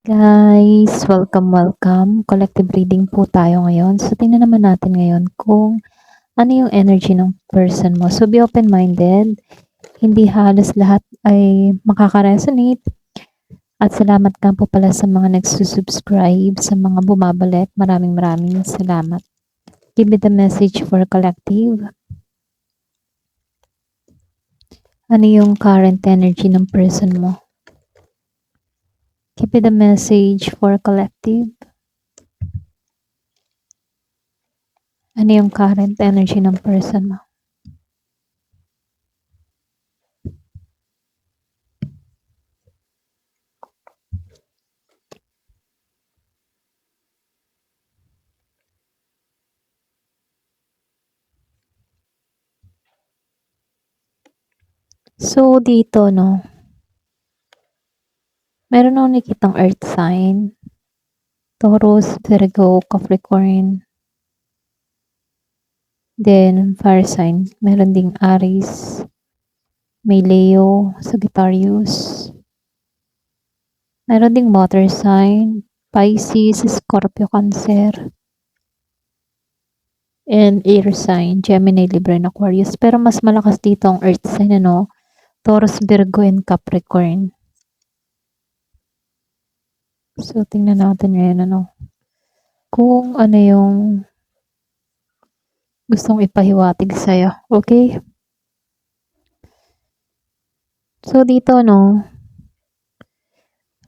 Guys, welcome. Collective reading po tayo ngayon. So, tingnan naman natin ngayon kung ano yung energy ng person mo. So, be open-minded. Hindi halos lahat ay makaka-resonate. At salamat ka po pala sa mga nagsusubscribe, sa mga bumabalik. Maraming salamat. Give me the message for collective. Ano yung current energy ng person mo? Give me the message for collective. Ano yung current energy ng person mo? So, dito, no, meron akong nakitang earth sign. Taurus, Virgo, Capricorn. Then, fire sign. Meron ding Aries. May Leo, Sagittarius. Meron ding water sign. Pisces, Scorpio, Cancer. And air sign, Gemini, Libra, and Aquarius. Pero mas malakas dito ang earth sign, ano? Taurus, Virgo, and Capricorn. So, tingnan natin ngayon, ano? Kung ano yung gustong ipahiwatig sa'yo. Okay? So, dito, no,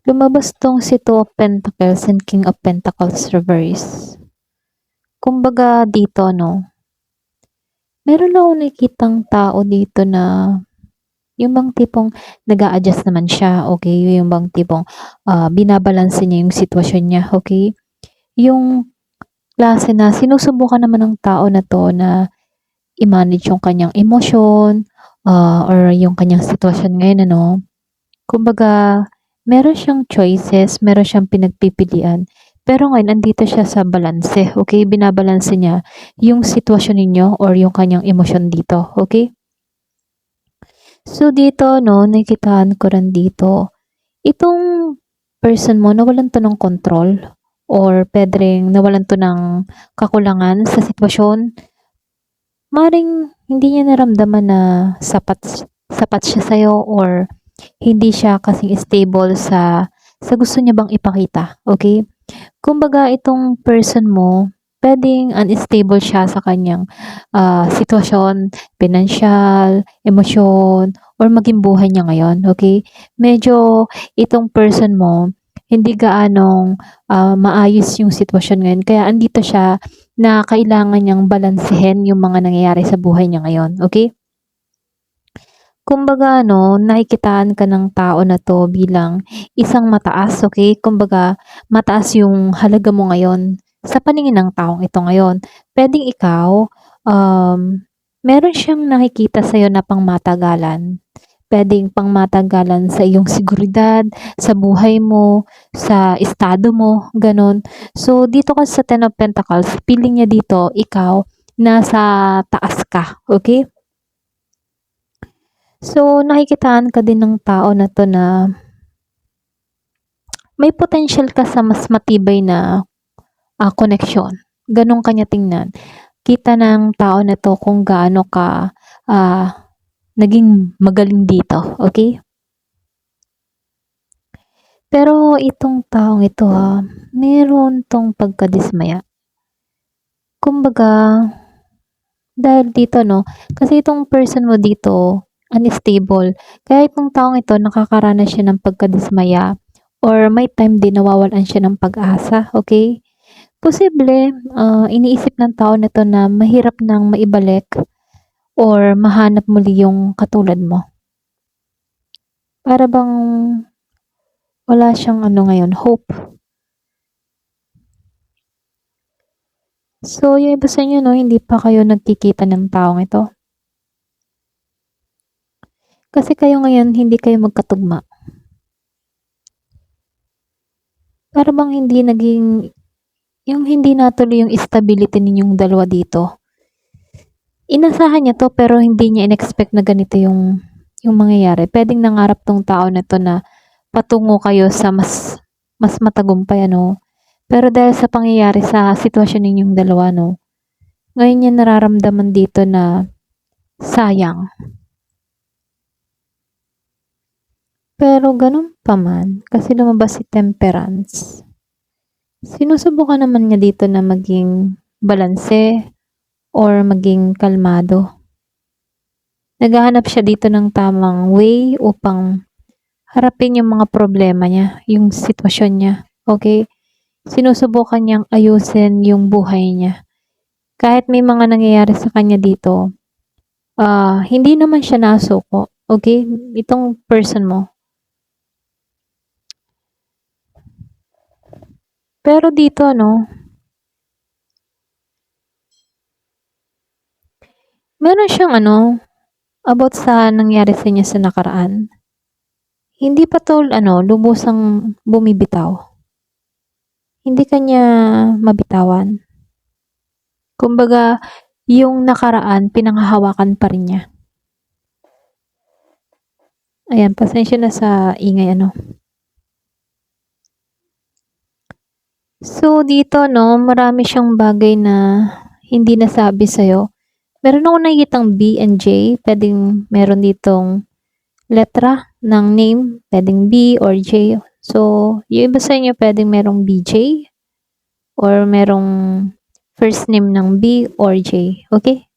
lumabas tong si Two of Pentacles and King of Pentacles reverse. Kumbaga, dito, no, meron ako nakikitang tao dito na yung bang tipong nag-a-adjust naman siya, okay? Yung bang tipong binabalanse niya yung sitwasyon niya, okay? Yung klase na sinusubukan naman ng tao na to na i-manage yung kanyang emosyon or yung kanyang sitwasyon ngayon, ano. Kumbaga, meron siyang choices, meron siyang pinagpipilian. Pero ngayon, andito siya sa balanse, okay? Binabalanse niya yung sitwasyon ninyo or yung kanyang emosyon dito, okay? So, dito, no, nakikitaan ko rin dito, itong person mo, nawalan to ng control or pwedeng nawalan to ng kakulangan sa sitwasyon. Maring hindi niya naramdaman na sapat siya sa'yo or hindi siya kasing stable sa gusto niya bang ipakita, okay? Kumbaga, itong person mo, pwedeng unstable siya sa kanyang sitwasyon, pinansyal, emosyon, or maging buhay niya ngayon, okay? Medyo itong person mo, hindi gaanong maayos yung sitwasyon ngayon. Kaya andito siya na kailangan niyang balansehin yung mga nangyayari sa buhay niya ngayon, okay? Kumbaga, no, nakikitaan ka ng tao na to bilang isang mataas, okay? Kumbaga, mataas yung halaga mo ngayon sa paningin ng taong ito ngayon. Pwedeng ikaw, meron siyang nakikita sa'yo na pangmatagalan. Pwedeng pangmatagalan sa iyong seguridad, sa buhay mo, sa estado mo, ganun. So, dito ka sa Ten of Pentacles, feeling niya dito, ikaw, nasa taas ka, okay? So, nakikitaan ka din ng tao na to na may potential ka sa mas matibay na koneksyon. Ganun kanya tingnan. Kita ng tao na to kung gaano ka naging magaling dito. Okay? Pero itong taong ito meron tong pagkadismaya. Kumbaga, dahil dito, no, kasi itong person mo dito, unstable. Kaya itong taong ito, nakakaranas siya ng pagkadismaya or may time din nawawalan siya ng pag-asa, okay? Posible, iniisip ng tao na to na mahirap nang maibalik or mahanap muli yung katulad mo. Para bang wala siyang ngayon, hope. So, yung iba sa inyo, no, hindi pa kayo nagkikita ng taong ito. Kasi kayo ngayon, hindi kayo magkatugma. Para bang hindi hindi natuloy yung stability ninyong dalawa dito. Inasahan niya to pero hindi niya in-expect na ganito yung mangyayari. Pwedeng nangarap tong tao na to na patungo kayo sa mas mas matagumpay, ano. Pero dahil sa pangyayari sa sitwasyon ninyong dalawa, no, ngayon niya nararamdaman dito na sayang. Pero ganun pa man, kasi lumabas si Temperance. Sinusubukan naman niya dito na maging balanse or maging kalmado. Naghahanap siya dito ng tamang way upang harapin yung mga problema niya, yung sitwasyon niya. Okay? Sinusubukan niyang ayusin yung buhay niya. Kahit may mga nangyayari sa kanya dito, hindi naman siya nasuko. Okay? Itong person mo. Pero dito, ano, meron siyang ano, about sa nangyari sa inyo sa nakaraan. Hindi pa lubusang bumibitaw. Hindi kanya mabitawan. Kumbaga, yung nakaraan, pinanghahawakan pa rin niya. Ayan, pasensya na sa ingay, ano. So, dito, no, marami siyang bagay na hindi nasabi sa'yo. Meron akong nakikitang B and J. Pwedeng meron ditong letra ng name. Pwedeng B or J. So, yung iba sa inyo, pwedeng merong BJ or merong first name ng B or J. Okay?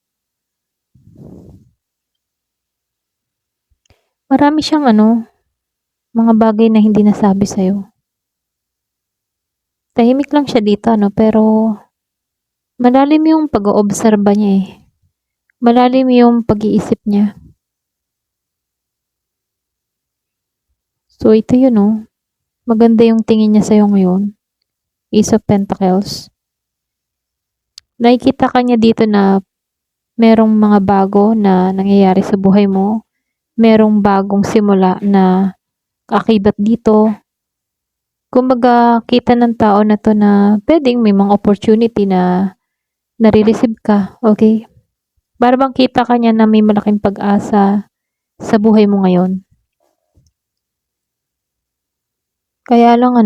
Marami siyang mga bagay na hindi nasabi sa'yo. Tahimik lang siya dito, pero malalim yung pag-oobserba niya eh. Malalim yung pag-iisip niya. So, ito yun, maganda yung tingin niya sa'yo ngayon. Ace of Pentacles. Nakikita ka niya dito na merong mga bago na nangyayari sa buhay mo. Merong bagong simula na akibat dito. Kumbaga, kita ng tao na to na pwedeng may mga opportunity na nare-receive ka. Okay? Para bang kita ka niya na may malaking pag-asa sa buhay mo ngayon. Kaya lang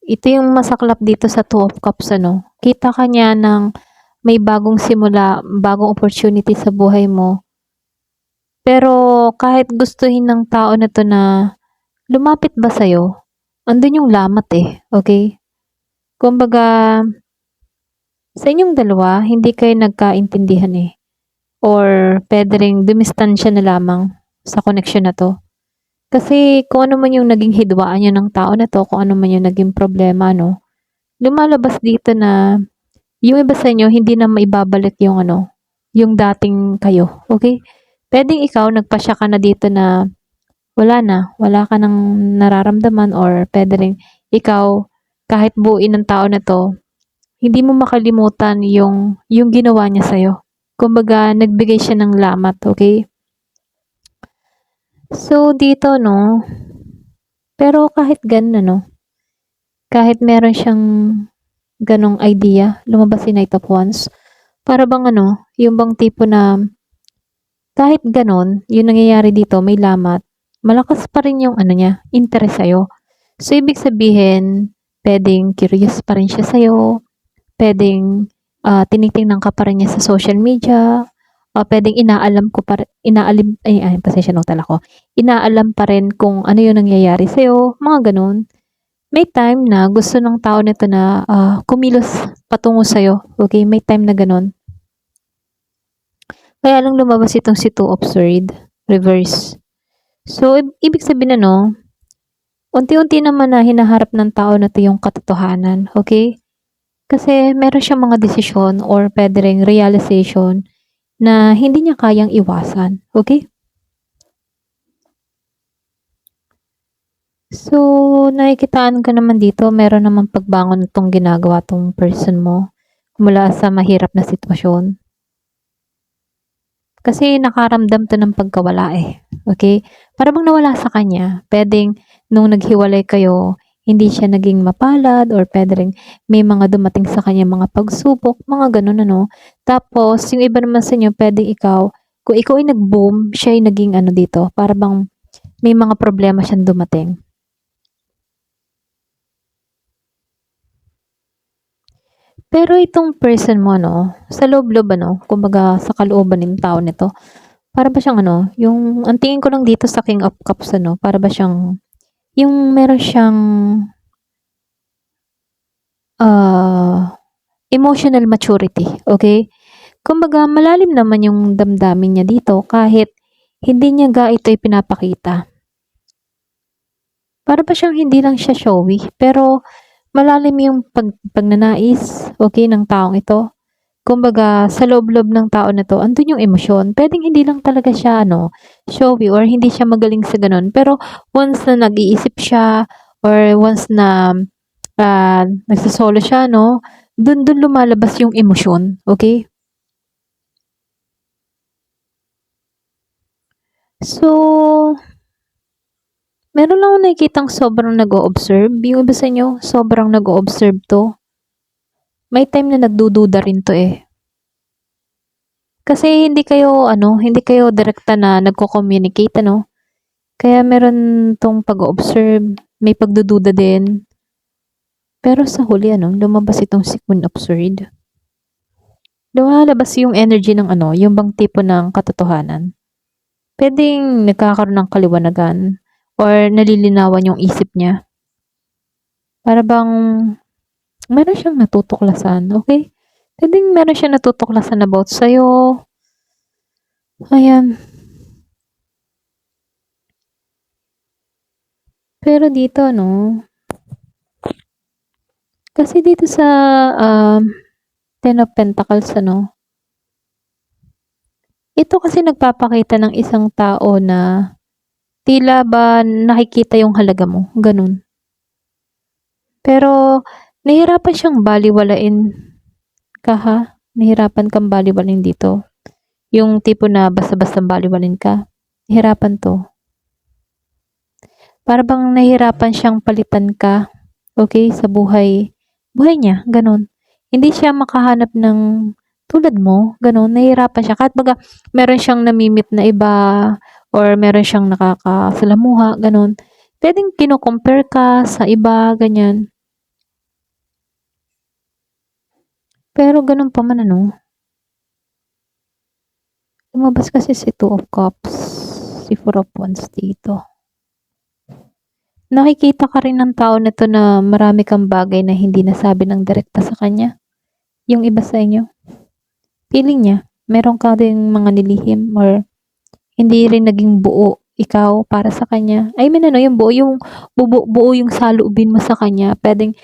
ito yung masaklap dito sa Two of Cups, Kita ka niya ng may bagong simula, bagong opportunity sa buhay mo. Pero kahit gustuhin ng tao na to na lumapit ba sa'yo, andun yung lamat eh, okay? Kumbaga, sa inyong dalawa, hindi kayo nagkaintindihan eh. Or pwede rin dumistansya na lamang sa connection na to. Kasi kung ano man yung naging hidwaan nyo ng tao na to, kung ano man yung naging problema, lumalabas dito na yung iba sa inyo, hindi na maibabalik yung yung dating kayo. Okay? Pwedeng ikaw, nagpasya ka na dito na wala ka nang nararamdaman or pwede rin ikaw, kahit buuin ng tao na to, hindi mo makalimutan yung ginawa niya sa'yo. Kumbaga, nagbigay siya ng lamat, okay? So, dito, pero kahit ganun, kahit meron siyang ganong idea, lumabas si Knight of Wands, para bang yung bang tipo na kahit ganon, yung nangyayari dito, may lamat, malakas pa rin yung niya, interest sa'yo. So, ibig sabihin, pwedeng curious pa rin siya sa'yo, pwedeng tinitingnan ka pa rin niya sa social media, pwedeng inaalam pa rin kung ano yung nangyayari sa'yo, mga ganun. May time na gusto ng tao nito na kumilos patungo sa'yo. Okay? May time na ganun. Kaya lang lumabas itong si Two of Swords, reverse. So, ibig sabihin unti-unti naman na hinaharap ng tao na to yung katotohanan. Okay? Kasi meron siyang mga desisyon or pwede ring realization na hindi niya kayang iwasan. Okay? So, nakikitaan ka naman dito, meron naman pagbangon itong ginagawa tong person mo mula sa mahirap na sitwasyon. Kasi nakaramdam to ng pagkawala eh. Okay? Para bang nawala sa kanya. Pwedeng nung naghiwalay kayo, hindi siya naging mapalad or pwede rin may mga dumating sa kanya mga pagsubok, mga ganun Tapos, yung iba naman sa inyo, pwedeng kung ikaw ay nag-boom, siya ay naging dito. Para bang may mga problema siyang dumating. Pero itong person mo, no, sa loob-loob, ano, kumbaga sa kalooban ng tao nito, para ba siyang ano, yung, ang tingin ko lang dito sa King of Cups, ano, para ba siyang, yung meron siyang, emotional maturity, okay? Kumbaga, malalim naman yung damdamin niya dito kahit hindi niya ito ipinapakita. Para ba siyang hindi lang siya showy, pero malalim yung pagnanais, okay, ng taong ito. Kumbaga, sa loob-loob ng tao na 'to, andun yung emosyon. Puwedeng hindi lang talaga siya ano, showy or hindi siya magaling sa gano'n. Pero once na nag-iisip siya or once na, nagso-solo siya 'no, dun lumalabas yung emosyon, okey? So, meron lang akong nakikitang sobrang nag-o-observe. Yung iba sa inyo, sobrang nag-o-observe 'to. May time na nagdududa rin 'to, eh. Kasi hindi kayo direkta na nagko-communicate ano? Kaya meron 'tong pag-o-observe, may pagdududa din. Pero sa huli ano, lumabas itong si Queen of Swords. Lumalabas yung energy ng ano, yung bang tipo ng katotohanan. Puwedeng nagkakaroon ng kaliwanagan or nalilinawan yung isip niya. Para bang meron siyang natutuklasan, okay? Puwedeng meron siyang natutuklasan about sa'yo. Ayan. Pero dito 'no, kasi dito sa, um, Ten of Pentacles ano, ito kasi nagpapakita ng isang tao na tila ba nakikita yung halaga mo, gano'n. Pero nahihirapan siyang balewalain ka ha, nahihirapan kang balewalain dito. Yung tipo na basta-bastang balewalin ka, nahihirapan 'to. Para bang nahihirapan siyang palitan ka, okay, sa buhay niya, gano'n. Hindi siya makahanap ng tulad mo, gano'n. Nahihirapan siya kahit baga meron siyang nami-meet na iba or meron siyang nakakasalamuha, gano'n. Puwedeng kino-compare ka sa iba, ganyan. Pero gano'n pa man ano, lumabas kasi si Two of Cups, si Four of Wands dito. Nakikita ka rin ng tao na 'to na marami kang bagay na hindi nasabi ng direkta sa kanya, yung iba sa inyo. Feeling niya meron ka ding mga nilihim or hindi rin naging buo ikaw para sa kanya. I mean ano, yung buo yung buo yung saloobin mo sa kanya. Puwedeng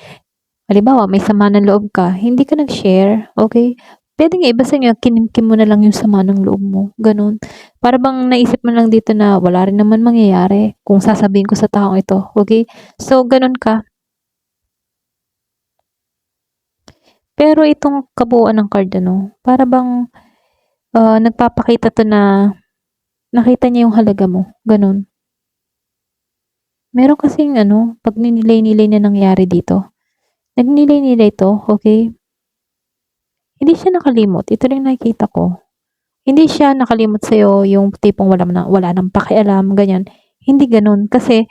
halimbawa may sama ng loob ka, hindi ka nag-share, okay? Puwedeng yung iba sa inyo kinimkim mo na lang yung sama ng loob mo, gano'n. Para bang naisip mo lang dito na wala rin naman mangyayari kung sasabihin ko sa taong ito, okay? So gano'n ka. Pero itong kabuuan ng card ano, para bang, nagpapakita 'to na nakita niya yung halaga mo, gano'n. Meron kasing ano, pagninilay-nilay na nangyari dito. Nagnilay-nilay 'to, okay? Hindi siya nakalimot, ito rin nakikita ko. Hindi siya nakalimot sa'yo yung tipong wala ng pakialam, ganyan. Hindi gano'n. Kasi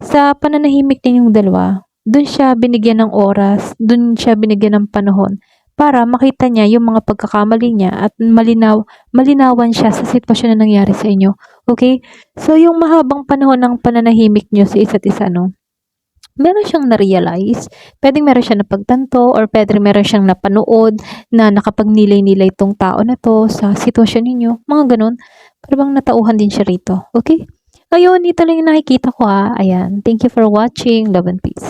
sa pananahimik ninyong dalawa, dun siya binigyan ng oras, dun siya binigyan ng panahon para makita niya yung mga pagkakamali niya at malinawan siya sa sitwasyon na nangyari sa inyo. Okay? So, yung mahabang panahon ng pananahimik niyo sa isa't isa, no? Meron siyang na-realize, puwedeng meron siyang napagtanto or puwedeng meron siyang napanood na nakapagnilay-nilay 'tong tao na 'to sa sitwasyon ninyo, mga gano'n. Para bang natauhan din siya rito, okay? Ayun, ito lang yung nakikita ko, ayan. Thank you for watching. Love and peace.